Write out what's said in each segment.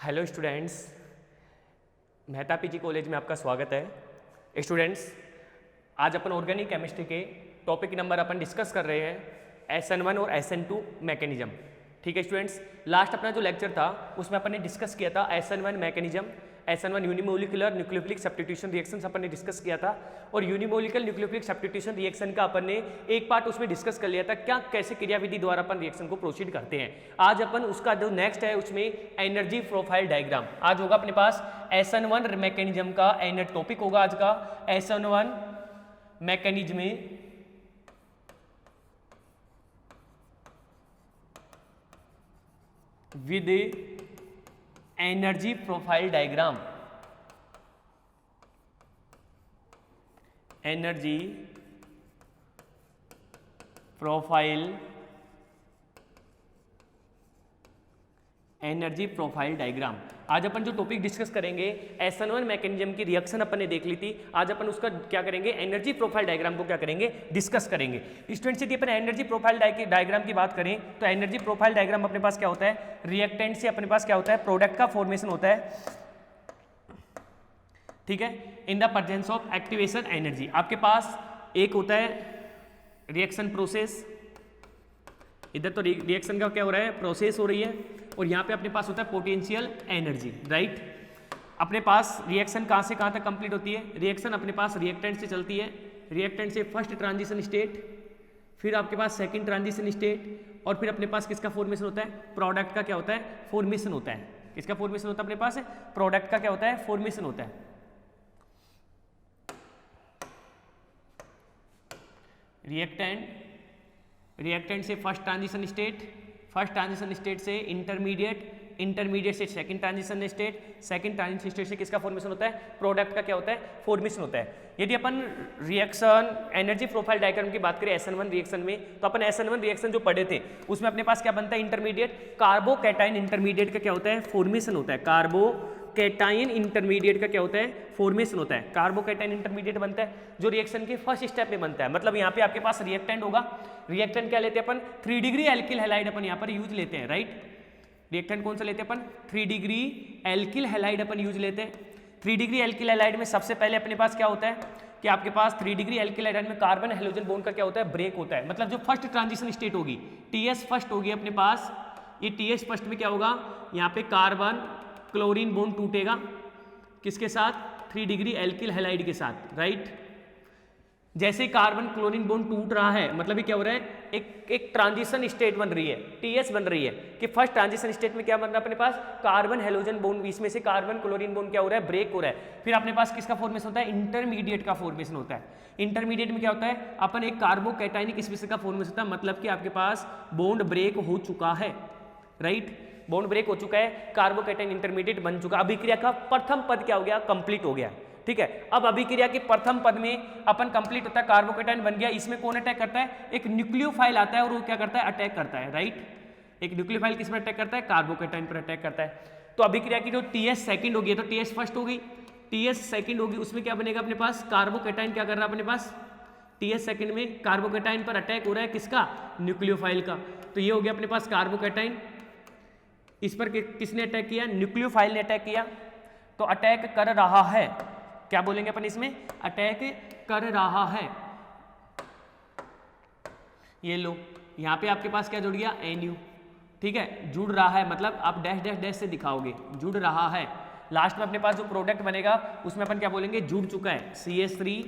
Hello students, Mehta PG college में आपका स्वागत है। स्टूडेंट्स, आज अपन ऑर्गेनिक केमिस्ट्री के टॉपिक नंबर अपन डिस्कस कर रहे हैं SN1 और SN2 मैकेनिज्म। ठीक है स्टूडेंट्स, लास्ट अपना जो लेक्चर था उसमें अपन ने डिस्कस किया था SN1 mechanism, SN1 unimolecular nucleophilic substitution reactions अपन ने डिस्कस किया था और यूनिमोलिकुलर न्यूक्लियोफिलिक सब्स्टिट्यूशन रिएक्शन का अपन ने एक पार्ट उसमें डिस्कस कर लिया था, क्या कैसे क्रियाविधि द्वारा अपन रिएक्शन को प्रोसीड करते हैं। आज अपन उसका जो नेक्स्ट है उसमें एनर्जी प्रोफाइल डायग्राम आज होगा अपने पास। SN1 मैकेनिज्म का टॉपिक होगा आज का SN1 मैकेनिज्म में with energy profile diagram. Energy profile diagram आज अपन जो टॉपिक डिस्कस करेंगे SN1 मैकेनिज्म की रिएक्शन अपन ने देख ली थी। आज अपन उसका क्या करेंगे, एनर्जी प्रोफाइल डायग्राम को क्या करेंगे, डिस्कस करेंगे। स्टूडेंट्स, यदि अपन एनर्जी प्रोफाइल डायग्राम की बात करें तो एनर्जी प्रोफाइल डायग्राम अपने पास क्या होता है, रिएक्टेंट से अपने पास क्या होता है, प्रोडक्ट का फॉर्मेशन होता है। ठीक है, in the presence of activation energy. आपके पास एक होता है रिएक्शन प्रोसेस, इधर तो रिएक्शन का क्या हो रहा है, प्रोसेस हो रही है, और यहाँ पे अपने पास होता है पोटेंशियल एनर्जी। राइट, अपने पास रिएक्शन कहाँ से कहाँ तक कंप्लीट होती है, रिएक्शन अपने पास रिएक्टेंट से चलती है, रिएक्टेंट से फर्स्ट ट्रांजिशन स्टेट, फिर आपके पास सेकंड ट्रांजिशन स्टेट, और फिर अपने पास किसका फॉर्मेशन होता है, प्रोडक्ट का क्या होता है, फॉर्मेशन होता है। किसका फॉर्मेशन होता है अपने पास, प्रोडक्ट का क्या होता है, फॉर्मेशन होता है। रिएक्टेंट से फर्स्ट ट्रांजिशन स्टेट से इंटरमीडिएट से सेकंड ट्रांजिशन स्टेट से किसका फॉर्मेशन होता है, प्रोडक्ट का क्या होता है, फॉर्मेशन होता है। यदि अपन रिएक्शन एनर्जी प्रोफाइल डायग्राम की बात करें SN1 रिएक्शन में, तो अपन SN1 रिएक्शन जो पढ़े थे उसमें अपने पास क्या बनता है, इंटरमीडिएट कार्बोकैटायन इंटरमीडिएट का क्या होता है, फॉर्मेशन होता है। कार्बोकैटायन इंटरमीडिएट का क्या होता है, फॉर्मेशन होता है। कार्बोकैटायन इंटरमीडिएट बनता है जो रिएक्शन के फर्स्ट स्टेप में बनता है। मतलब यहाँ पे आपके पास रिएक्टेंट होगा, रिएक्टेंट क्या लेते हैं अपन, 3 डिग्री एल्किल हैलाइड अपन यहाँ पर यूज लेते हैं। राइट, रिएक्टेंट कौन सा लेते हैं अपन, 3 डिग्री एल्किल हैलाइड अपन यूज लेते हैं। 3 डिग्री एल्किल हैलाइड में सबसे पहले अपने पास क्या होता है कि आपके पास 3 डिग्री एल्किल हैलाइड में कार्बन हेलोजन बॉन्ड का क्या होता है, ब्रेक होता है। मतलब जो फर्स्ट ट्रांजिशन स्टेट होगी, TS फर्स्ट होगी अपने पास, ये TS फर्स्ट में क्या होगा, यहाँ पे कार्बन क्लोरीन बॉन्ड टूटेगा, किसके साथ, 3 डिग्री एल्किल हैलाइड के साथ। राइट, जैसे कार्बन क्लोरीन बॉन्ड टूट रहा है, मतलब ये क्या हो रहा है, एक ट्रांजिशन स्टेट बन रही है, TS बन रही है कि फर्स्ट ट्रांजिशन स्टेट में क्या बन रहा है अपने पास, कार्बन हेलोजन बॉन्ड, इसमें से कार्बन क्लोरीन बॉन्ड क्या हो रहा है, ब्रेक हो रहा है। फिर अपने पास किसका फॉर्मेशन होता है, इंटरमीडिएट का फॉर्मेशन होता है। इंटरमीडिएट में क्या होता है, अपन एक कार्बोकैटायनिक स्पीशीज का फॉर्मेशन होता है, मतलब कि आपके पास बॉन्ड ब्रेक हो चुका है। राइट, बॉन्ड ब्रेक हो चुका है, कार्बोकैटायन इंटरमीडिएट बन चुका। अभिक्रिया का प्रथम पद क्या हो गया, कंप्लीट हो गया। ठीक है, अब अभिक्रिया के प्रथम पद में अपन कंप्लीट होता है, कार्बोकैटायन बन गया। इसमें कौन अटैक करता है, एक न्यूक्लियोफाइल आता है और वो क्या करता है, अटैक करता है। राइट, एक न्यूक्लियोफाइल किस पर अटैक करता है, कार्बोकैटायन पर अटैक करता है। तो अभिक्रिया की जो TS सेकंड होगी, तो TS फर्स्ट हो गई, TS सेकंड होगी, उसमें क्या बनेगा अपने पास, कार्बोकैटायन क्या कर रहा है अपने पास, TS सेकंड में कार्बोकैटायन पर अटैक हो रहा है, किसका, न्यूक्लियोफाइल का। तो ये हो गया अपने पास कार्बोकैटायन, इस पर किसने अटैक किया, न्यूक्लियोफाइल ने अटैक किया। तो अटैक कर रहा है, क्या बोलेंगे अपन इसमें, अटैक कर रहा है। ये लो, यहां पे आपके पास क्या जुड़ गया, NU। ठीक है, जुड़ रहा है मतलब आप डैश डैश डैश से दिखाओगे, जुड़ रहा है। लास्ट में अपने पास जो प्रोडक्ट बनेगा उसमें अपन क्या बोलेंगे, जुड़ चुका है, CH3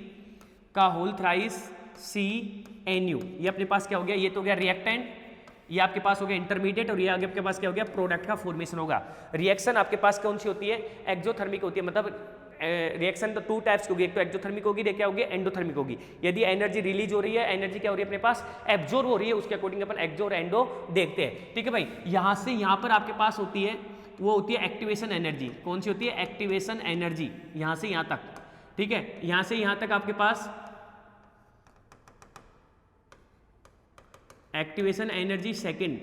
का होल थ्राइस CNU। ये अपने पास क्या हो गया, ये तो हो गया रिएक्टेंट, ये आपके पास हो गया इंटरमीडिएट, और ये आगे आपके पास क्या हो गया, प्रोडक्ट का फॉर्मेशन होगा। रिएक्शन आपके पास कौन सी होती है, एक्सोथर्मिक होती है। मतलब रिएक्शन तो 2 टाइप्स की होगी, एक तो एक्सोथर्मिक होगी, एक क्या होगी, एंडोथर्मिक होगी। यदि एनर्जी रिलीज हो रही है, एनर्जी क्या हो रही है अपने पास, एब्जॉर्ब हो रही है, उसके अकॉर्डिंग अपन एक्सो और एंडो देखते हैं। ठीक है भाई, यहां से यहां पर आपके पास होती है, वो होती है एक्टिवेशन एनर्जी। कौन सी होती है, एक्टिवेशन एनर्जी, यहां से यहां तक। ठीक है, यहां से यहां तक आपके पास activation energy second,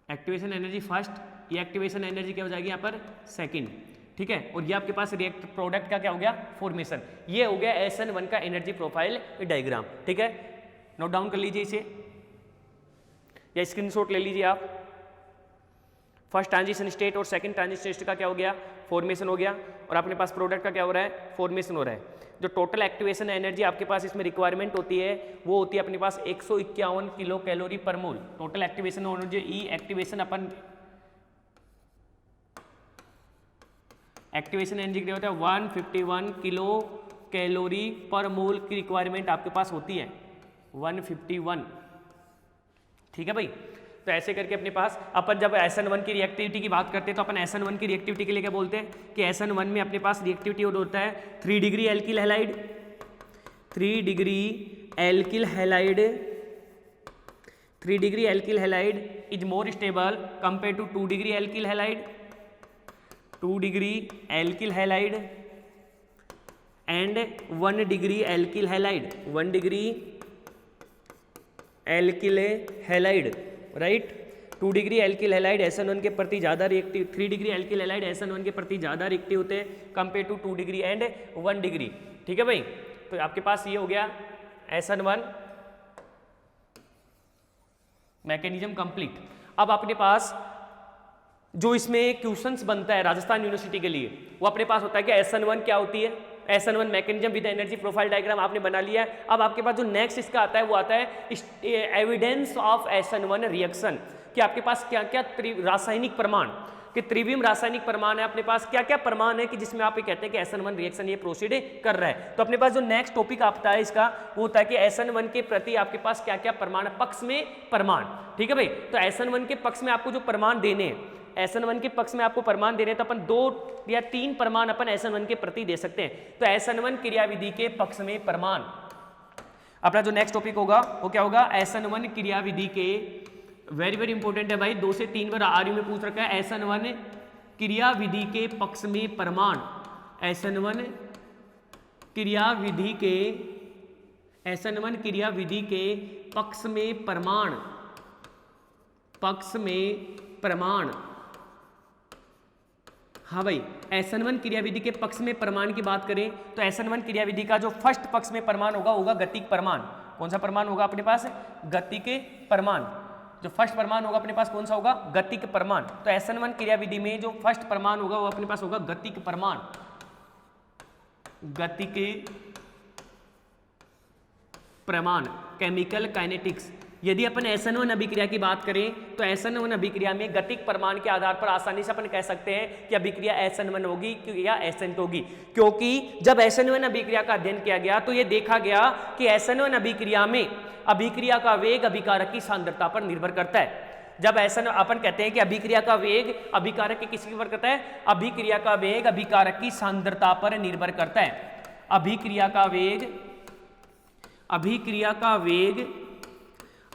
activation energy first, ये एक्टिवेशन एनर्जी क्या हो जाएगी यहाँ पर, सेकंड। ठीक है, और ये आपके पास रिएक्ट प्रोडक्ट का क्या हो गया, फॉर्मेशन। ये हो गया SN1 का एनर्जी प्रोफाइल डायग्राम। ठीक है, नोट डाउन कर लीजिए इसे या स्क्रीनशॉट ले लीजिए आप। फर्स्ट ट्रांजिशन स्टेट और सेकंड ट्रांजिशन स्टेट का क्या हो गया, फॉर्मेशन हो गया, और अपने पास प्रोडक्ट का क्या हो रहा है, फॉर्मेशन हो रहा है। जो टोटल एक्टिवेशन एनर्जी आपके पास इसमें रिक्वायरमेंट होती है वो होती है अपने पास 151 kilocalorie per mole. Total activation energy E activation अपन एक्टिवेशन एनर्जी क्या होता है 151 किलो कैलोरी पर मोल की रिक्वायरमेंट आपके पास होती है 151। ठीक है भाई, तो ऐसे करके अपने पास अपन जब SN1 की रिएक्टिविटी की बात करते हैं तो अपन SN1 की रिएक्टिविटी के लिए क्या बोलते हैं कि SN1 में अपने पास रिएक्टिविटी होता है 3 degree alkyl halide, 3 degree alkyl halide, 3 degree alkyl halide is more stable compare to 2 degree alkyl halide, 2 degree alkyl halide and 1 degree alkyl halide, 1 degree alkyl halide, right. 2 degree alkyl halide SN1 के प्रति ज़्यादा reactive, 3 degree alkyl halide SN1 के प्रति ज़्यादा reactive होते हैं compare to 2 degree and 1 degree. ठीक है भाई, तो आपके पास ये हो गया SN1 मैकेनिज्म कंप्लीट। अब अपने पास जो इसमें क्वेश्चंस बनता है राजस्थान यूनिवर्सिटी के लिए वो अपने पास होता है कि SN1 क्या होती है, SN1 mechanism with energy profile diagram आपने बना लिया है। अब आपके पास जो नेक्स्ट इसका आता है वो आता है एविडेंस ऑफ SN1 रिएक्शन, कि आपके पास क्या क्या रासायनिक प्रमाण, कि त्रिविम रासायनिक प्रमाण है अपने पास, क्या क्या प्रमाण है कि जिसमें आप ये कहते हैं कि SN1 रिएक्शन ये प्रोसीड कर रहा है। तो अपने पास जो नेक्स्ट टॉपिक आता है इसका वो होता है कि SN1 के प्रति आपके पास क्या क्या प्रमाण, पक्ष में प्रमाण। ठीक है भाई, तो SN1 के पक्ष में आपको जो प्रमाण देने हैं, SN1 के पक्ष में आपको प्रमाण देने तो अपन 2 या 3 प्रमाण अपन SN1 के प्रति दे सकते हैं। तो SN1 क्रियाविधि के पक्ष में प्रमाण, अपना जो नेक्स्ट टॉपिक होगा वो क्या होगा, SN1 क्रियाविधि के, वेरी वेरी इंपॉर्टेंट है भाई, 2 से 3 बार आरयू में पूछ रखा है, SN1 क्रियाविधि के पक्ष में प्रमाण, SN1 क्रियाविधि के, SN1 क्रियाविधि के पक्ष में प्रमाण, पक्ष में प्रमाण। हाँ भाई, SN1 क्रियाविधि के पक्ष में प्रमाण की बात करें तो SN1 क्रियाविधि का जो फर्स्ट पक्ष में प्रमाण होगा गतिक प्रमाण। कौन सा प्रमाण होगा अपने पास, गतिक प्रमाण। जो फर्स्ट प्रमाण होगा अपने पास कौन सा होगा, गतिक प्रमाण। तो SN1 क्रियाविधि में जो फर्स्ट प्रमाण होगा वो अपने पास होगा गतिक प्रमाण, गतिक प्रमाण, केमिकल काइनेटिक्स। यदि अपन SN1 अभिक्रिया की बात करें तो SN1 अभिक्रिया में गतिक प्रमाण के आधार पर आसानी से अपन कह सकते हैं कि अभिक्रिया SN1 होगी या SN2 होगी, क्योंकि जब SN1 अभिक्रिया का अध्ययन किया गया तो ये देखा गया कि SN1 अभिक्रिया में अभिक्रिया का वेग अभिकारक की सांद्रता पर निर्भर करता है। जब SN अपन कहते हैं कि अभिक्रिया का वेग अभिकारक की किसकी निर्भर करता है, अभिक्रिया का वेग अभिकारक की सांद्रता पर निर्भर करता है। अभिक्रिया का वेग, अभिक्रिया का वेग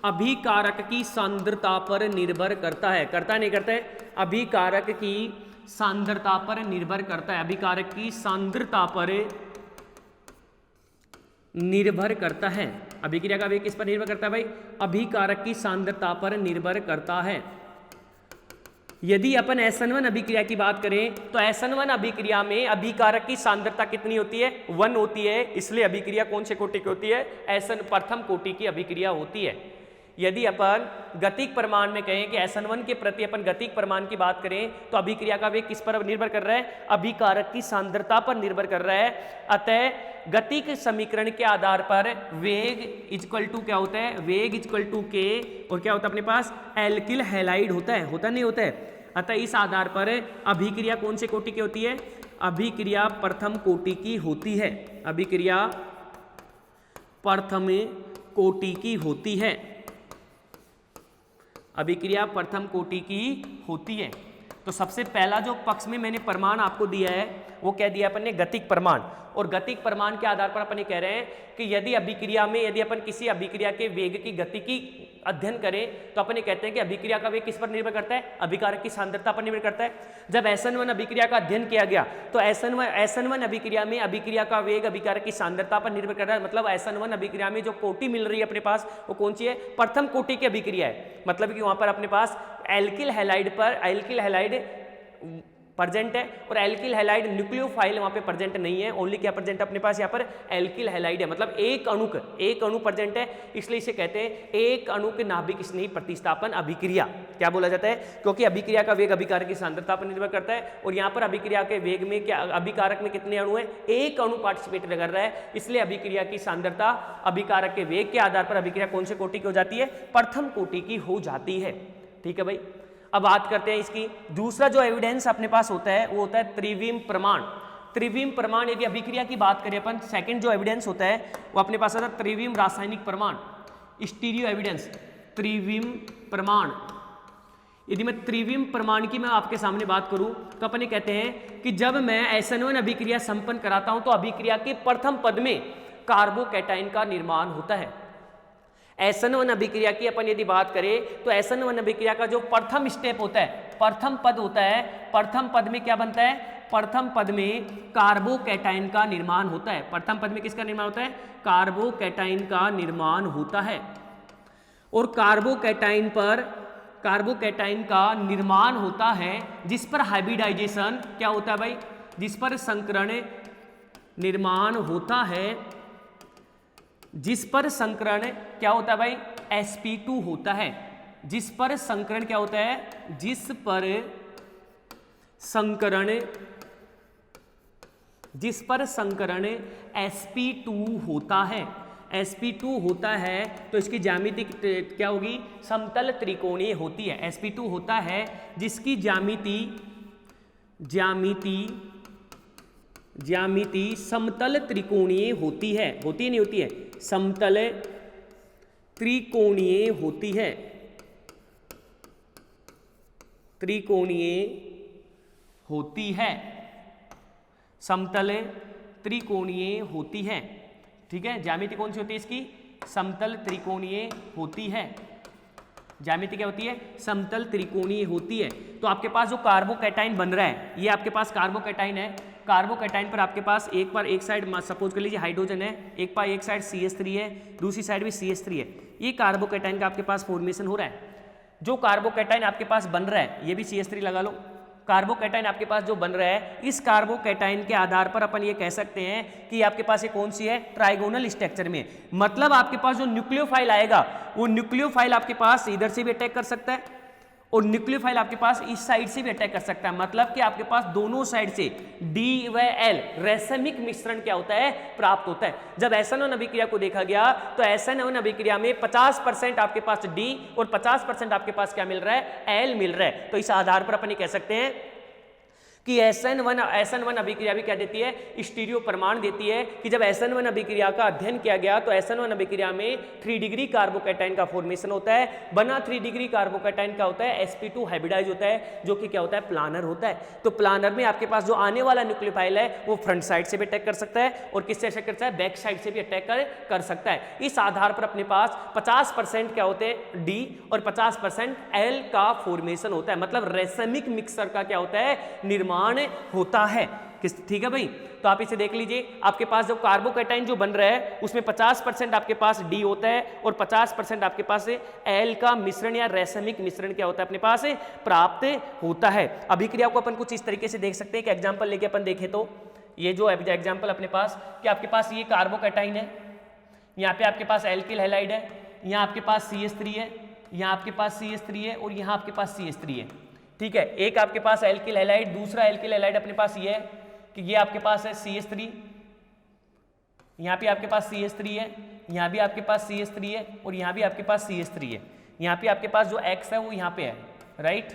अभिकारक की सांद्रता पर निर्भर करता है, करता नहीं करता है, अभिकारक की सांद्रता पर निर्भर करता है, अभिकारक की सांद्रता पर निर्भर करता है। अभिक्रिया का वेग किस पर निर्भर करता है भाई, अभिकारक की सांद्रता पर निर्भर करता है। यदि अपन SN1 अभिक्रिया की बात करें तो SN1 अभिक्रिया में अभिकारक की सांद्रता कितनी होती है, 1 होती है, इसलिए अभिक्रिया कौन से कोटि की होती है, SN प्रथम कोटि की अभिक्रिया होती है। यदि अपन गतिक प्रमाण में कहें कि SN1 के प्रति अपन गतिक प्रमाण की बात करें तो अभिक्रिया का वेग किस पर निर्भर कर रहा है, अभिकारक की सांद्रता पर निर्भर कर रहा है। अतः गतिक समीकरण के आधार पर वेग इक्वल टू क्या होता है, वेग इक्वल टू के, और क्या होता है अपने पास एल्किल हैलाइड होता है, होता नहीं होता है। अतः इस आधार पर अभिक्रिया कौन से कोटि की होती है, अभिक्रिया प्रथम कोटि की होती है, अभिक्रिया प्रथम कोटि की होती है, अभिक्रिया प्रथम कोटि की होती है। तो सबसे पहला जो पक्ष में मैंने प्रमाण आपको दिया है वो क्या दिया अपन ने, गतिक प्रमाण। और गतिक प्रमाण के आधार पर अपन ये कह रहे हैं कि यदि अभिक्रिया में यदि अपन किसी अभिक्रिया के वेग की गति की अध्ययन करें तो अपन ये कहते हैं कि अभिक्रिया का वेग किस पर निर्भर करता है, अभिकारक की सांद्रता पर निर्भर करता है। जब SN1 अभिक्रिया का अध्ययन किया गया तो SN1 अभिक्रिया में अभिक्रिया का वेग अभिकारक की सांद्रता पर निर्भर कर रहा है। मतलब SN1 अभिक्रिया में जो कोटि मिल रही है अपने पास वो कौन सी है, प्रथम कोटि की अभिक्रिया है। मतलब कि वहां पर अपने पास एल्किल हैलाइड पर, एल्किल हैलाइड प्रेजेंट है, और एल्किल हैलाइड न्यूक्लियोफाइल वहां पे प्रेजेंट नहीं है, ओनली क्या प्रेजेंट है अपने पास यहाँ पर एल्किल हैलाइड है, मतलब एक अणु प्रेजेंट है, इसलिए इसे कहते हैं एक अणु के नाभिक स्नेही प्रतिस्थापन अभिक्रिया। क्या बोला जाता है? क्योंकि अभिक्रिया का वेग अभिकारक की सांद्रता पर निर्भर करता है, और यहाँ पर अभिक्रिया के वेग में क्या अभिकारक में कितने अणु है? एक अणु पार्टिसिपेट कर रहा है, इसलिए अभिक्रिया की सांद्रता अभिकारक के वेग के आधार पर अभिक्रिया कौन से कोटि की हो जाती है? प्रथम कोटि की हो जाती है। ठीक है भाई, अब बात करते हैं इसकी। दूसरा जो एविडेंस अपने पास होता है वो होता है त्रिविम प्रमाण। त्रिविम प्रमाण, यदि अभिक्रिया की बात करें अपन, सेकंड जो एविडेंस होता है वो अपने पास आता है त्रिविम रासायनिक प्रमाण, स्टीरियो एविडेंस, त्रिविम प्रमाण। यदि मैं त्रिविम प्रमाण की मैं आपके सामने बात करूं तो अपन कहते हैं कि जब मैं SN1 अभिक्रिया संपन्न कराता हूं तो अभिक्रिया के प्रथम पद में कार्बोकैटायन का निर्माण होता है। SN1 अभिक्रिया की अपन यदि बात करें तो SN1 अभिक्रिया का जो प्रथम स्टेप होता है, प्रथम पद होता है, प्रथम पद में क्या बनता है? प्रथम पद में कार्बोकैटायन का निर्माण होता है। प्रथम पद में किसका निर्माण होता है? कार्बोकैटायन का निर्माण होता है। और कार्बोकैटायन का निर्माण होता है जिस पर हाइब्रिडाइजेशन क्या होता है भाई? जिस पर संकरण निर्माण होता है, जिस पर संकरण क्या होता है भाई? sp2 होता है। जिस पर संकरण क्या होता है? जिस पर संकरण sp2 होता है, sp2 होता है तो इसकी ज्यामिति क्या होगी? समतल त्रिकोणीय होती है। sp2 होता है जिसकी ज्यामिति समतल त्रिकोणीय होती है। होती है नहीं होती है? समतल त्रिकोणीय होती है, त्रिकोणीय होती है, समतल त्रिकोणीय होती है। ठीक है, ज्यामिति कौन सी होती है इसकी? समतल त्रिकोणीय होती है। ज्यामिति क्या होती है? समतल त्रिकोणीय होती है। तो आपके पास जो कार्बोकैटायन बन रहा है, ये आपके पास कार्बोकैटायन है। कार्बोकैटायन पर आपके पास एक साइड सपोज कर लीजिए हाइड्रोजन है, एक साइड CH3 है, दूसरी साइड भी CH3 है। ये कार्बोकैटायन का आपके पास फॉर्मेशन हो रहा है। जो कार्बोकैटायन आपके पास बन रहा है, ये भी CH3 लगा लो। कार्बोकैटायन आपके पास जो बन रहा है, इस कार्बोकैटायन के आधार पर अपन ये कह सकते हैं कि आपके पास ये कौन सी है? ट्राइगोनल स्ट्रक्चर में। मतलब आपके पास जो न्यूक्लियोफाइल आएगा, वो न्यूक्लियोफाइल आपके पास इधर से भी अटैक कर सकता है और न्यूक्लियोफाइल आपके पास इस साइड से भी अटैक कर सकता है। मतलब कि आपके पास दोनों साइड से D व L रैसमिक मिश्रण क्या होता है? प्राप्त होता है। जब SN1 अभिक्रिया को देखा गया तो SN1 अभिक्रिया में 50% आपके पास D और 50% आपके पास क्या मिल रहा है? L मिल रहा है। तो इस आधार पर अपन ये कह सकते हैं कि SN1 अभिक्रिया भी क्या देती है? स्टीरियो प्रमाण देती है कि जब SN1 अभिक्रिया का अध्ययन किया गया तो SN1 अभिक्रिया में 3 डिग्री कार्बोकैटायन का फॉर्मेशन होता है। बना 3 डिग्री कार्बोकैटायन का होता है sp2 हाइब्रिडाइज होता है, जो कि क्या होता है? प्लानर होता है। तो प्लानर में आपके पास जो आने वाला न्यूक्लियोफाइल है वो फ्रंट साइड से भी अटैक कर सकता है और किससे अटैक करता है? बैक साइड से भी अटैक कर सकता है। इस आधार पर अपने पास 50% क्या होते हैं? D और 50% L का फॉर्मेशन होता है। मतलब रैसमिक मिक्सर का क्या होता है? निर्माण होता है। ठीक है भाई, तो आप इसे देख लीजिए। आपके पास जो कार्बोकैटायन जो बन रहा है उसमें 50% आपके पास D होता है और 50% आपके पास L का मिश्रण या रैसमिक मिश्रण क्या होता है? अपने पास प्राप्त होता है। अभिक्रिया को अपन कुछ इस तरीके से देख सकते हैं कि एग्जाम्पल लेके अपन देखें तो ये जो एग्जाम्पल अपने पास कि आपके पास ये कार्बोकैटायन है, यहाँ पे आपके पास एल्किल हैलाइड है, यहाँ आपके पास CH3 है, यहाँ आपके पास CH3 है और यहाँ आपके पास CH3 है। ठीक है, एक आपके पास एल्किल हैलाइड, दूसरा एल्किल हैलाइड अपने पास ये है कि ये आपके पास है CH3, यहाँ पे आपके पास CH3 है, यहाँ भी आपके पास CH3 है और यहाँ भी आपके पास CH3 है। यहाँ पे आपके पास जो X है वो यहाँ पे है, राइट।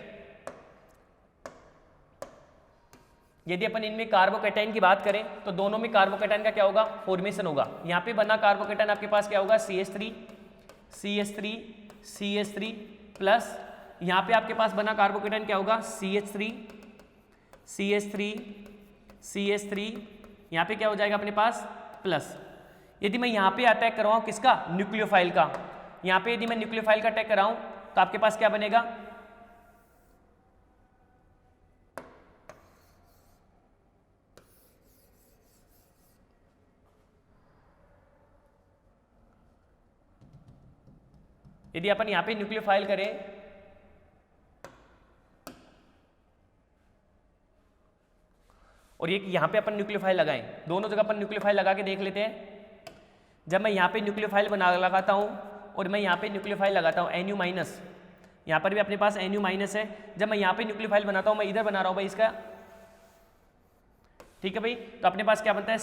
यदि अपन इनमें कार्बोकैटायन की बात करें तो दोनों में कार्बोकैटायन का क्या होगा? फॉर्मेशन होगा। यहाँ पे बना कार्बोकैटायन आपके पास क्या होगा? CH3 प्लस यहाँ पे आपके पास बना कार्बोकैटायन क्या होगा? CH3, यहाँ पे क्या हो जाएगा अपने पास? प्लस। यदि मैं यहाँ पे अटैक करवाऊँ किसका? न्यूक्लियोफाइल का। यहाँ पे यदि मैं न्यूक्लियोफाइल का अटैक कराऊँ तो आपके पास क्या बनेगा? यदि अपन यहाँ पे न्यूक्लियोफाइल करें और ये यहाँ पे अपन न्यूक्लियोफाइल लगाएं, दोनों जगह अपन न्यूक्लियोफाइल लगा के देख लेते हैं। जब मैं यहाँ पे न्यूक्लियोफाइल लगाता हूँ और मैं यहाँ पे न्यूक्लियोफाइल लगाता हूँ NU माइनस, यहाँ पर भी अपने पास NU माइनस है। जब मैं यहाँ पे न्यूक्लियोफाइल बनाता हूँ, मैं इधर बना रहा हूँ भाई इसका, ठीक है भाई। तो अपने पास क्या बनता है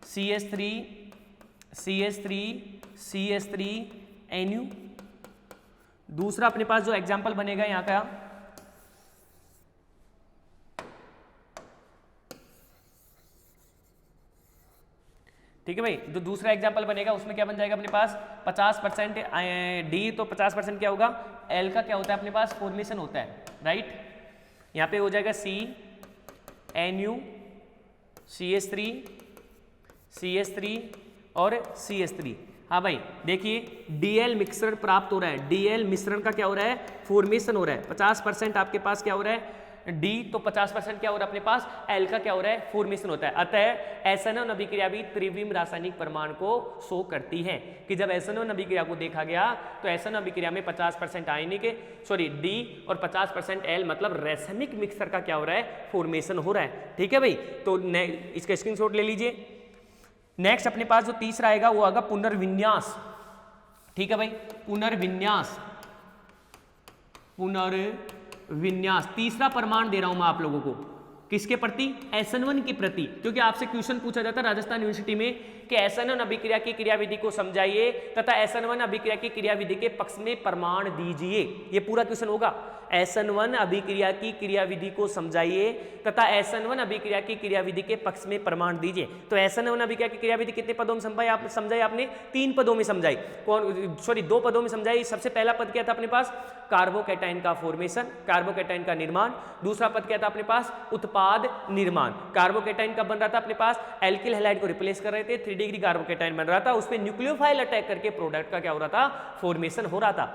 CH3 CH3 NU। दूसरा अपने पास जो एग्जाम्पल बनेगा यहाँ का, ठीक है भाई, जो दूसरा एग्जाम्पल बनेगा उसमें क्या बन जाएगा अपने पास 50% D, तो 50% क्या होगा, L का क्या होता है अपने पास फॉर्मेशन होता है, राइट। यहाँ पे हो जाएगा NU CH3 और CH3। हाँ भाई देखिए DL मिक्सर प्राप्त हो रहा है, DL मिश्रण का क्या हो रहा है, फॉर्मेशन हो रहा है। 50% आपके पास क्या हो रहा है D, तो 50% क्या हो रहा है अपने पास L का क्या हो रहा है, फॉर्मेशन होता है। अतः SNO अभिक्रिया भी त्रिविम रासायनिक प्रमाण को शो करती है कि जब SNO अभिक्रिया को देखा गया तो SNO अभिक्रिया में 50% आयनिक D और 50% L मतलब रैसमिक मिक्सर का क्या हो रहा है, फॉर्मेशन हो रहा है, ठीक है भाई। तो इसका स्क्रीनशॉट ले लीजिए। नेक्स्ट अपने पास जो तीसरा आएगा वो आएगा पुनर्विन्यास, ठीक है भाई, पुनर्विन्यास। तीसरा प्रमाण दे रहा हूं मैं आप लोगों को, किसके प्रति, SN1 के प्रति, क्योंकि आपसे क्वेश्चन पूछा जाता है राजस्थान यूनिवर्सिटी में कि SN1 अभिक्रिया की क्रियाविधि को समझाइए तथा SN1 अभिक्रिया की क्रियाविधि के पक्ष में प्रमाण दीजिए। ये पूरा क्वेश्चन होगा, SN1 अभिक्रिया की क्रियाविधि को समझाइए तथा SN1 अभिक्रिया की क्रियाविधि के पक्ष में प्रमाण दीजिए। तो SN1 अभिक्रिया की क्रियाविधि कितने पदों में समझाई आपने, 3 पदों में समझाई। 2 पदों में समझाई। सबसे पहला पद क्या था अपने पास, कार्बोकैटायन का फॉर्मेशन, कार्बोकैटायन का निर्माण। दूसरा पद क्या था अपने पास, उत्पाद निर्माण। कार्बोकैटायन कब बन रहा था अपने पास, एल्किल हैलाइड को रिप्लेस कर रहे थे, 3 डिग्री कार्बोकैटायन बन रहा था, उस पर न्यूक्लियोफाइल अटैक करके प्रोडक्ट का क्या हो रहा था, फॉर्मेशन हो रहा था,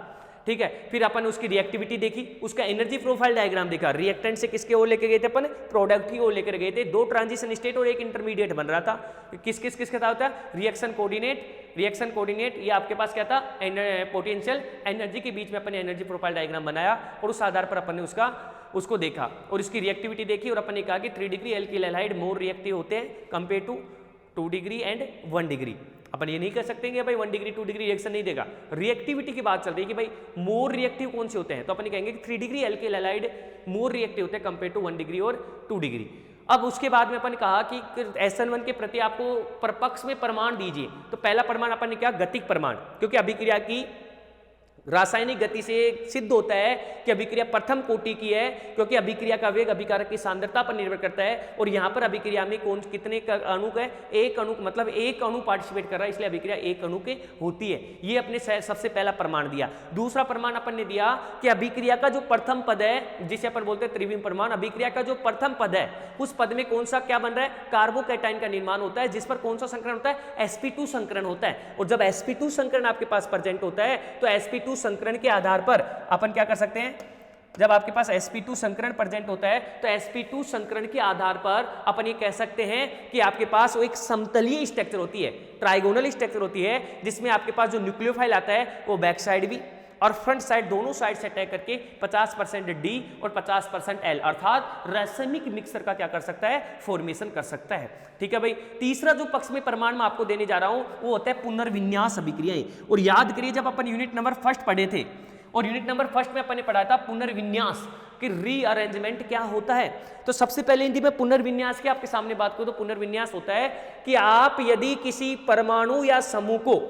ठीक है। फिर अपन उसकी रिएक्टिविटी देखी, उसका एनर्जी प्रोफाइल डायग्राम देखा, रिएक्टेंट से किसके ओर लेके गए थे अपन, प्रोडक्ट की ओर लेकर गए थे। 2 ट्रांजिशन स्टेट और 1 इंटरमीडिएट बन रहा था। किसका था होता है, रिएक्शन कोऑर्डिनेट। ये आपके पास क्या था, पोटेंशियल एनर्जी के बीच में अपन ने एनर्जी प्रोफाइल डायग्राम बनाया और उस आधार पर अपन ने उसको देखा और इसकी रिएक्टिविटी देखी और अपन ने कहा कि 3 degree alkyl halide more reactive होते हैं compare to 2 degree and 1 degree. अपन ये नहीं कर सकते कि भाई 1 डिग्री 2 डिग्री रिएक्शन नहीं देगा, रिएक्टिविटी की बात चल रही है कि भाई मोर रिएक्टिव कौन से होते हैं, तो अपन कहेंगे कि 3 degree alkyl halide more reactive होते हैं कंपेयर टू 1 डिग्री और 2 डिग्री। अब उसके बाद में अपन कहा कि SN1 के प्रति आपको परपक्ष में प्रमाण दीजिए। तो पहला प्रमाण अपन ने क्या, गतिक प्रमाण, क्योंकि अभिक्रिया की रासायनिक गति से सिद्ध होता है कि अभिक्रिया प्रथम कोटि की है, क्योंकि अभिक्रिया का वेग अभिकारक की सांद्रता पर निर्भर करता है और यहाँ पर अभिक्रिया में कितने अणु है, 1 अणु, मतलब 1 अणु पार्टिसिपेट कर रहा है, इसलिए अभिक्रिया 1 अणु के होती है। ये अपने सबसे पहला प्रमाण दिया। दूसरा प्रमाण अपन ने दिया कि अभिक्रिया का जो प्रथम पद है, जिसे अपन बोलते हैं त्रिविम प्रमाण, अभिक्रिया का जो प्रथम पद है उस पद में कौन सा क्या बन रहा है, कार्बोकैटायन का निर्माण होता है, जिस पर कौन सा संकरण होता है, sp2 संकरण होता है। और जब sp2 संकरण आपके पास प्रेजेंट होता है तो sp2 संकरण के आधार पर अपन क्या कर सकते हैं, जब आपके पास sp2 संकरण प्रेजेंट होता है तो sp2 संकरण के आधार पर अपन ये कह सकते हैं कि आपके पास वो एक समतलीय स्ट्रक्चर होती है, ट्राइगोनल स्ट्रक्चर होती है, जिसमें आपके पास जो न्यूक्लियोफाइल आता है वो बैक साइड भी और फ्रंट साइड दोनों साइड से अटैक करके 50% D और 50% L अर्थात रैसमिक मिक्सर का क्या कर सकता है, फॉर्मेशन कर सकता है, ठीक है भाई। तीसरा जो पक्ष में प्रमाण मैं आपको देने जा रहा हूं वो होता है पुनर्विन्यास अभिक्रियाएं। और याद करिए जब अपन यूनिट नंबर 1 पढ़े थे और यूनिट नंबर 1 में अपन ने पढ़ा था पुनर्विन्यास कि रीअरेंजमेंट क्या होता है। तो सबसे पहले यदि मैं पुनर्विन्यास की आपके सामने बात करूं तो पुनर्विन्यास होता है कि आप यदि किसी परमाणु या समूह को,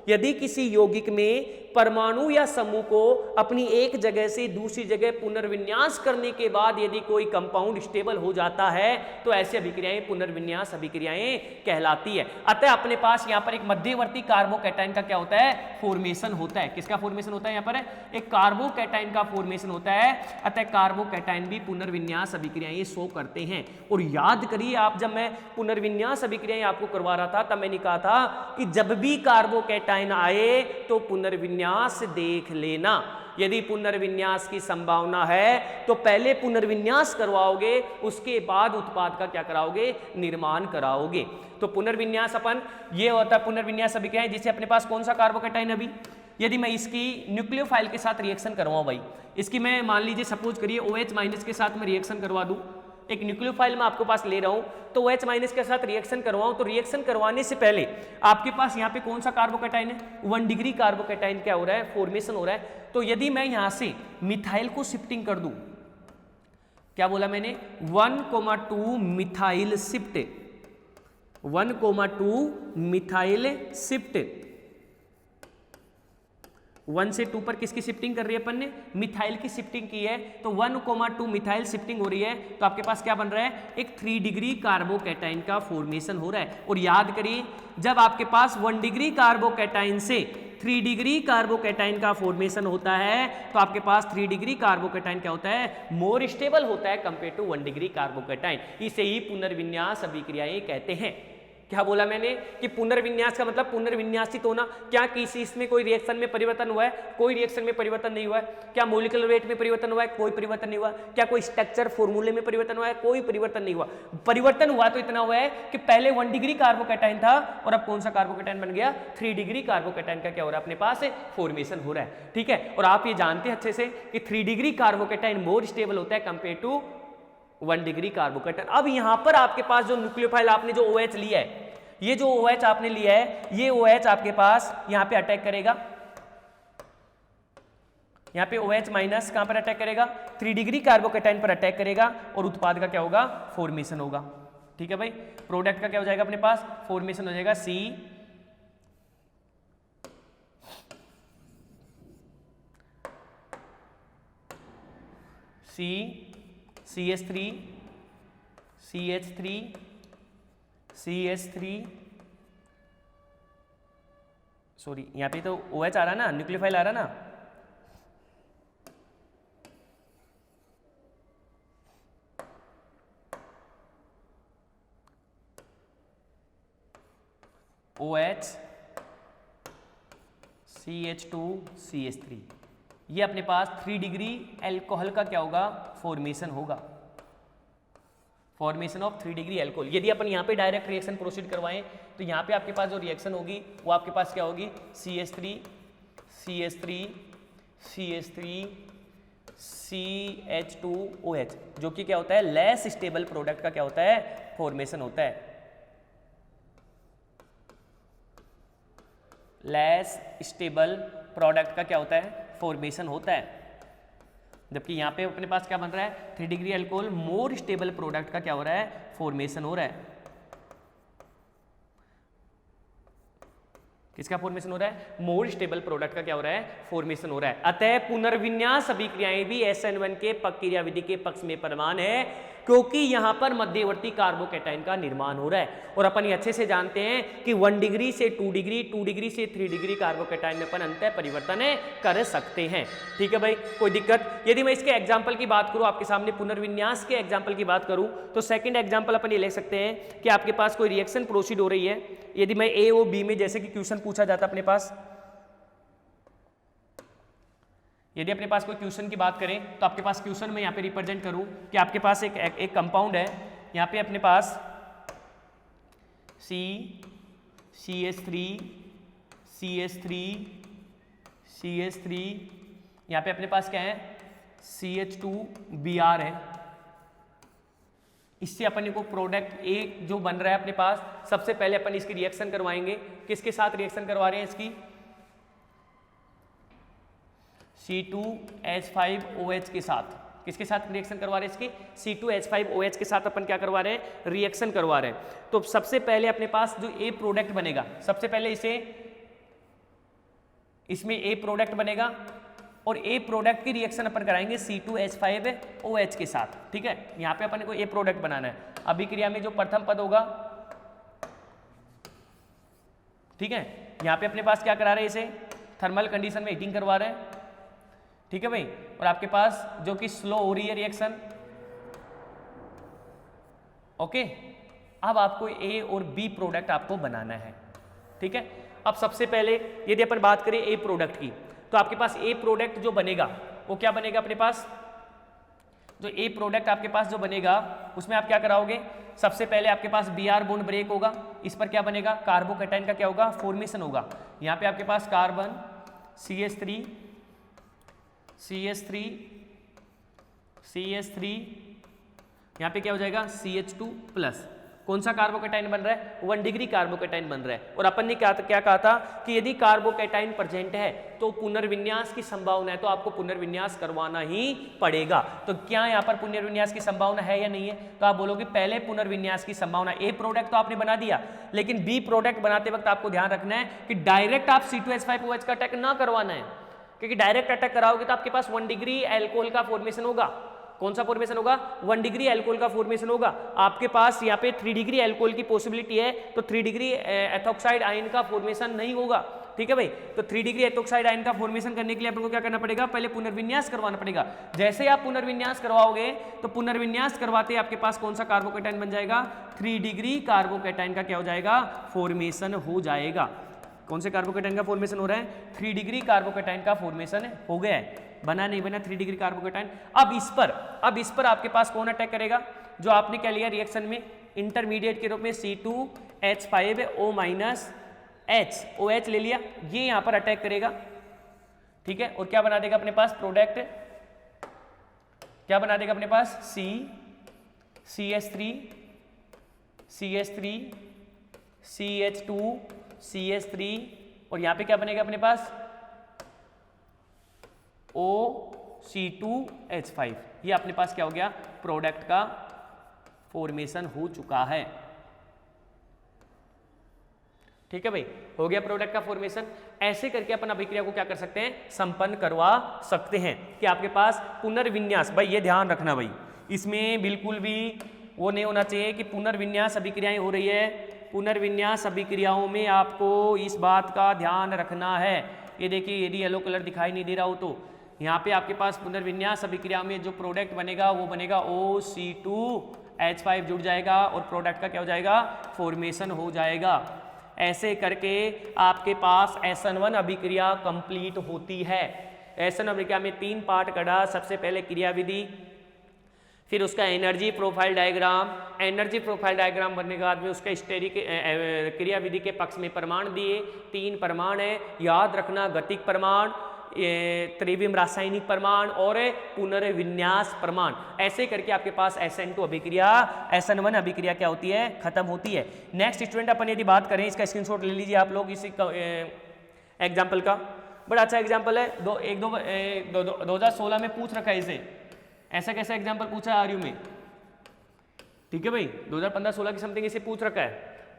यदि किसी यौगिक में परमाणु या समूह को अपनी एक जगह से दूसरी जगह पुनर्विन्यास करने के बाद यदि कोई कंपाउंड स्टेबल हो जाता है तो ऐसी अभिक्रियाएं पुनर्विन्यास अभिक्रियाएं कहलाती है। अतः अपने पास यहाँ पर एक मध्यवर्ती कार्बोकैटायन का क्या होता है, फॉर्मेशन होता है। किसका फॉर्मेशन होता है, यहाँ पर एक कार्बोकैटायन का फॉर्मेशन होता है। अतः कार्बोकैटायन भी पुनर्विन्यास अभिक्रियाएं शो करते हैं। और याद करिए आप, जब मैं पुनर्विन्यास अभिक्रियाएं आपको करवा रहा था तब मैंने कहा था कि जब भी कार्बोकैटायन आए तो पुनर्विन्यास देख लेना। यदि पुनर्विन्यास की संभावना है तो पहले पुनर्विन्यास करवाओगे, उसके बाद उत्पाद का क्या कराओगे, निर्माण कराओगे। तो पुनर्विन्यास अपन ये होता है पुनर्विन्यास अभिक्रियाएं जिसे अपने पास कौन सा कार्बोकैटायन, अभी यदि मैं इसकी न्यूक्लियोफाइल के साथ रिएक्शन करवाऊं भाई, इसकी मैं मान लीजिए सपोज करिए OH- के साथ मैं रिएक्शन करवा दूं, एक न्यूक्लियोफाइल मैं आपके पास ले रहा हूं तो OH माइनस के साथ रिएक्शन करवाऊं तो रिएक्शन करवाने से पहले आपके पास यहाँ पे कौन सा कार्बोकैटाइन है, 1 डिग्री कार्बोकैटाइन क्या हो रहा है, फॉर्मेशन हो रहा है। तो यदि मैं यहाँ से मिथाइल को शिफ्टिंग कर दूं, क्या बोला मैंने, 1,2 मिथाइल शिफ्ट, 1,2 मिथाइल शिफ्ट, 1 से 2 पर किसकी शिफ्टिंग कर रही है अपन ने, मिथाइल की शिफ्टिंग की है, तो 1,2 मिथाइल शिफ्टिंग हो रही है, तो आपके पास क्या बन रहा है, एक 3 डिग्री कार्बोकैटाइन का फॉर्मेशन हो रहा है। और याद करिए जब आपके पास 1 डिग्री कार्बोकैटाइन से 3 डिग्री कार्बोकैटाइन का फॉर्मेशन होता है तो आपके पास 3 डिग्री कार्बोकैटाइन क्या होता है, मोर स्टेबल होता है कंपेयर टू 1 डिग्री कार्बोकैटाइन। इसे ही पुनर्विन्यास अभिक्रियाएं कहते हैं। क्या बोला मैंने कि पुनर्विन्यास का मतलब पुनर्विन्यासित होना। क्या किसी इसमें कोई रिएक्शन में परिवर्तन हुआ है, कोई रिएक्शन में परिवर्तन नहीं हुआ है। क्या मॉलिक्यूलर वेट में परिवर्तन हुआ है, कोई परिवर्तन नहीं हुआ। क्या कोई स्ट्रक्चर फॉर्मूले में परिवर्तन हुआ है, कोई परिवर्तन नहीं हुआ। परिवर्तन हुआ तो इतना हुआ है कि पहले 1 डिग्री कार्बोकैटाइन था और अब कौन सा कार्बोकैटाइन बन गया, 3 डिग्री कार्बोकैटाइन का क्या हो रहा है, अपने पास फॉर्मेशन हो रहा है। ठीक है, और आप ये जानते हैं अच्छे से कि 3 डिग्री कार्बोकैटाइन मोर स्टेबल होता है कंपेयर टू 1 डिग्री कार्बोकैटाइन। अब यहां पर आपके पास जो न्यूक्लियोफाइल आपने जो OH लिया है, ये जो OH आपने लिया है, ये OH आपके पास यहां पे अटैक करेगा, यहां पे OH माइनस कहां पर अटैक करेगा, 3 डिग्री कार्बोकैटाइन पर अटैक करेगा और उत्पाद का क्या होगा, फॉर्मेशन होगा। ठीक है भाई, प्रोडक्ट का क्या हो जाएगा अपने पास, फॉर्मेशन हो जाएगा CH3 सॉरी यहां पे तो OH आ रहा ना, न्यूक्लियोफाइल आ रहा ना, OH CH2 CH3, ये अपने पास 3 डिग्री एल्कोहल का क्या होगा, फॉर्मेशन होगा, फॉर्मेशन ऑफ 3 डिग्री एल्कोहल। यदि अपन यहाँ पे डायरेक्ट रिएक्शन प्रोसीड करवाएं तो यहाँ पे आपके पास जो रिएक्शन होगी वो आपके पास क्या होगी, CH3 CH2OH, जो कि क्या होता है, लेस स्टेबल प्रोडक्ट का क्या होता है, फॉर्मेशन होता है। लेस स्टेबल प्रोडक्ट का क्या होता है, फॉर्मेशन होता है। जबकि यहाँ पे अपने पास क्या बन रहा है, 3 degree alcohol more stable product का क्या हो रहा है, फॉर्मेशन हो रहा है। किसका फॉर्मेशन हो रहा है, मोर स्टेबल प्रोडक्ट का क्या हो रहा है, फॉर्मेशन हो रहा है। अतः पुनर्विन्यास अभिक्रियाएं भी SN1 के क्रिया विधि के पक्ष में प्रमाण है, क्योंकि यहां पर मध्यवर्ती कार्बोकैटाइन का निर्माण हो रहा है। और अपन ये अच्छे से जानते हैं कि 1 डिग्री से 2 डिग्री, 2 डिग्री से 3 डिग्री कार्बोकैटाइन में अपन अंतः परिवर्तन कर सकते हैं। ठीक है भाई, कोई दिक्कत। यदि मैं इसके एग्जाम्पल की बात करूं, आपके सामने पुनर्विन्यास के एग्जाम्पल की बात करूं, तो सेकंड एग्जाम्पल अपन ये ले सकते हैं कि आपके पास कोई रिएक्शन प्रोसीड हो रही है। यदि मैं A और B में जैसे कि क्वेश्चन पूछा जाता अपने पास, यदि अपने पास कोई क्वेश्चन की बात करें तो आपके पास क्वेश्चन में यहाँ पे रिप्रेजेंट करूं कि आपके पास एक कंपाउंड है, यहाँ पे अपने पास CH3 यहाँ पे अपने पास क्या है, CH2Br है। इससे अपन को प्रोडक्ट एक जो बन रहा है अपने पास, सबसे पहले अपन इसकी रिएक्शन करवाएंगे। किसके साथ रिएक्शन करवा रहे हैं इसकी, C2H5OH के साथ। किसके साथ रिएक्शन करवा रहे हैं इसकी, C2H5OH के साथ अपन क्या करवा रहे हैं, रिएक्शन करवा रहे हैं। तो सबसे पहले अपने पास जो A प्रोडक्ट बनेगा, सबसे पहले इसमें A प्रोडक्ट बनेगा और A प्रोडक्ट की रिएक्शन अपन कराएंगे C2H5OH के साथ। ठीक है, यहाँ पे अपन को A प्रोडक्ट बनाना है। अभिक्रिया में जो प्रथम पद होगा, ठीक है, यहाँ पे अपने पास क्या करा रहे हैं, इसे थर्मल कंडीशन में हीटिंग करवा रहे हैं। ठीक है भाई, और आपके पास जो कि स्लो हो रही है रिएक्शन। ओके, अब आपको A और B प्रोडक्ट आपको बनाना है। ठीक है, अब सबसे पहले यदि अपन बात करें A प्रोडक्ट की, तो आपके पास A प्रोडक्ट जो बनेगा वो क्या बनेगा, अपने पास जो A प्रोडक्ट आपके पास जो बनेगा उसमें आप क्या कराओगे, सबसे पहले आपके पास Br बॉन्ड ब्रेक होगा, इस पर क्या बनेगा, कार्बोकैटाइन का क्या होगा, फॉर्मेशन होगा। यहाँ पे आपके पास कार्बन CH3 यहाँ पे क्या हो जाएगा CH2+। कौन सा कार्बोकेटाइन बन रहा है? 1 डिग्री कार्बोकेटाइन बन रहा है। और अपन ने क्या कहा था कि यदि कार्बोकेटाइन प्रेजेंट है तो पुनर्विन्यास की संभावना है, तो आपको पुनर्विन्यास करवाना ही पड़ेगा। तो क्या यहाँ पर पुनर्विन्यास की संभावना है या नहीं है? तो आप बोलोगे पहले पुनर्विन्यास की संभावना। ए प्रोडक्ट तो आपने बना दिया, लेकिन बी प्रोडक्ट बनाते वक्त आपको ध्यान रखना है कि डायरेक्ट आप C2H5OH का अटैक ना करवाना है, क्योंकि डायरेक्ट अटैक कराओगे तो आपके पास 1 डिग्री एल्कोहल का फॉर्मेशन होगा। कौन सा फॉर्मेशन होगा? 1 डिग्री एल्कोहल का फॉर्मेशन होगा। आपके पास यहाँ पे 3 डिग्री एल्कोहल की पॉसिबिलिटी है, तो 3 डिग्री एथोक्साइड आयन का फॉर्मेशन नहीं होगा। ठीक है भाई, तो 3 डिग्री एथोक्साइड आयन का फॉर्मेशन करने के लिए आपको क्या करना पड़ेगा? पहले पुनर्विन्यास करवाना पड़ेगा। जैसे आप पुनर्विन्यास करवाओगे तो पुनर्विन्यास करवाते आपके पास कौन सा कार्बोकेटाइन बन जाएगा? 3 डिग्री कार्बोकेटाइन का क्या हो जाएगा? फॉर्मेशन हो जाएगा। कौन से कार्बोकेटाइन का फॉर्मेशन हो रहा है? 3 डिग्री कार्बोकेटाइन का फॉर्मेशन हो गया है। बना नहीं बना 3 डिग्री कार्बोकेटाइन। अब इस पर आपके पास कौन अटैक करेगा? जो आपने क्या लिया रिएक्शन में इंटरमीडिएट के रूप में C2H5OH ले लिया, ये यहां पर अटैक करेगा। ठीक है, और क्या बना देगा अपने पास प्रोडक्ट? क्या बना देगा अपने पास? CH3 CH2 CH3, और यहां पे क्या बनेगा अपने पास? OC2H5। ये अपने पास क्या हो गया? प्रोडक्ट का फॉर्मेशन हो चुका है। ठीक है भाई, हो गया प्रोडक्ट का फॉर्मेशन। ऐसे करके अपन अभिक्रिया को क्या कर सकते हैं? संपन्न करवा सकते हैं कि आपके पास पुनर्विन्यास, भाई ये ध्यान रखना भाई, इसमें बिल्कुल भी वो नहीं होना चाहिए कि पुनर्विन्यास अभिक्रियाएं हो रही है। पुनर्विन्यास अभिक्रियाओं में आपको इस बात का ध्यान रखना है। ये देखिए, यदि येलो कलर दिखाई नहीं दे रहा हो तो यहाँ पे आपके पास पुनर्विन्यास अभिक्रिया में जो प्रोडक्ट बनेगा वो बनेगा OC2H5 जुड़ जाएगा और प्रोडक्ट का क्या हो जाएगा? फॉर्मेशन हो जाएगा। ऐसे करके आपके पास SN1 अभिक्रिया कंप्लीट होती है। SN अभिक्रिया में 3 पार्ट करा। सबसे पहले क्रियाविधि, फिर उसका energy profile diagram. Energy profile diagram बनने के बाद में उसका स्टेरिक क्रियाविधि के पक्ष में प्रमाण दिए। 3 प्रमाण है, याद रखना, गतिक प्रमाण, त्रिविम रासायनिक प्रमाण और पुनर्विन्यास प्रमाण। ऐसे करके आपके पास SN2 अभिक्रिया, SN1 अभिक्रिया क्या होती है? खत्म होती है। नेक्स्ट स्टूडेंट अपन यदि बात करें, इसका स्क्रीनशॉट ले लीजिए आप लोग इसी एग्जाम्पल का। बड़ा अच्छा एग्जाम्पल है। 2016 में पूछ रखा है इसे। ऐसा कैसा एग्जाम्पल पूछा है आरयू में? ठीक है भाई, 2015-16 की समथिंग इसे पूछ रखा है।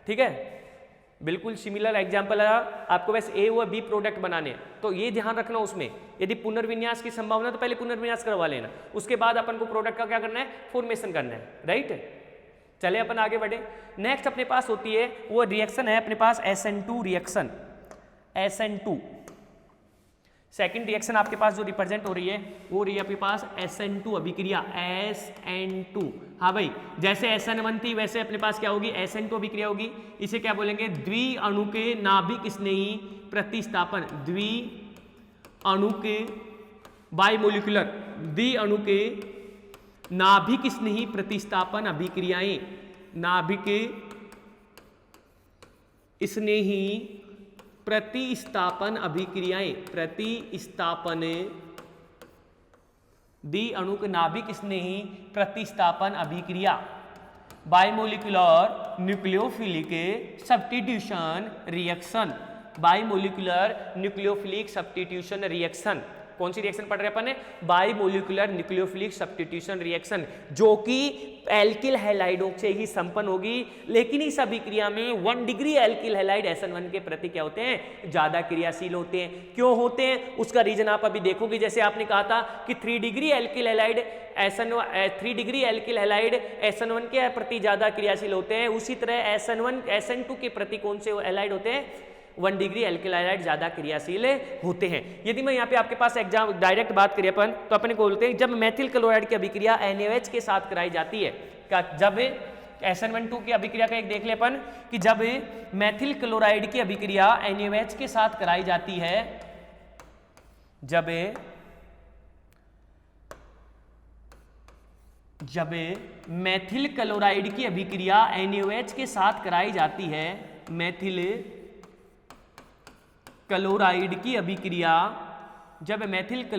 ठीक है, बिल्कुल सिमिलर एग्जाम्पल है। आपको बस ए व बी प्रोडक्ट बनाने हैं, तो ये ध्यान रखना। उसमें यदि पुनर्विन्यास की संभावना तो पहले पुनर्विन्यास करवा लेना, उसके बाद अपन को प्रोडक्ट का क्या करना है? फॉर्मेशन करना है। राइट, चले अपन आगे बढ़े। नेक्स्ट अपने पास होती है वो रिएक्शन है अपने पास SN2 reaction. SN2 second reaction आपके पास जो रिप्रेजेंट हो रही है वो रही है आपके पास SN2 अभिक्रिया, SN2। हाँ भाई, जैसे SN1 थी वैसे अपने पास क्या होगी? SN2 अभिक्रिया होगी। इसे क्या बोलेंगे? द्वि अणु के नाभिक स्नेही प्रतिस्थापन। द्वि अणु के बाइमोलिकुलर, द्वि अणु के नाभिक स्नेही प्रतिस्थापन अभिक्रियाएं। नाभिक स्नेही प्रतिस्थापन अभिक्रियाएं, प्रतिस्थापन द्वि अणु के नाभिक स्नेही प्रतिस्थापन अभिक्रिया। Bimolecular nucleophilic substitution reaction. Bimolecular nucleophilic substitution reaction. कौन सी रिएक्शन पढ़ रहे हैं अपन? बाइमोलिकुलर न्यूक्लियोफिलिक सब्स्टिट्यूशन रिएक्शन, जो कि एल्किल हैलाइडों से ही संपन्न होगी। लेकिन इस अभिक्रिया में 1 डिग्री एल्किल हैलाइड SN1 के प्रति क्या होते हैं? ज्यादा क्रियाशील होते हैं। क्यों होते हैं? उसका रीजन आप अभी देखोगे। जैसे आपने कहा था कि 3 डिग्री एल्किल हैलाइड SN1 के प्रति ज्यादा क्रियाशील होते हैं, उसी तरह SN2 के प्रति कौन से हैलाइड होते हैं? 1 डिग्री एल्किल हैलाइड ज्यादा क्रियाशील होते हैं। यदि मैं यहाँ पे आपके पास एग्जाम डायरेक्ट बात करें अपन, तो अपन को बोलते हैं जब मेथिल क्लोराइड की अभिक्रिया NaOH के साथ कराई जाती है, जब SN1-2 की अभिक्रिया का एक देख ले अपन कि जब मेथिल क्लोराइड की अभिक्रिया NaOH के साथ कराई जाती है, जब मेथिल क्लोराइड की अभिक्रिया NaOH के साथ कराई जाती है, मेथिल क्लोराइड की अभिक्रिया, जब मेथिल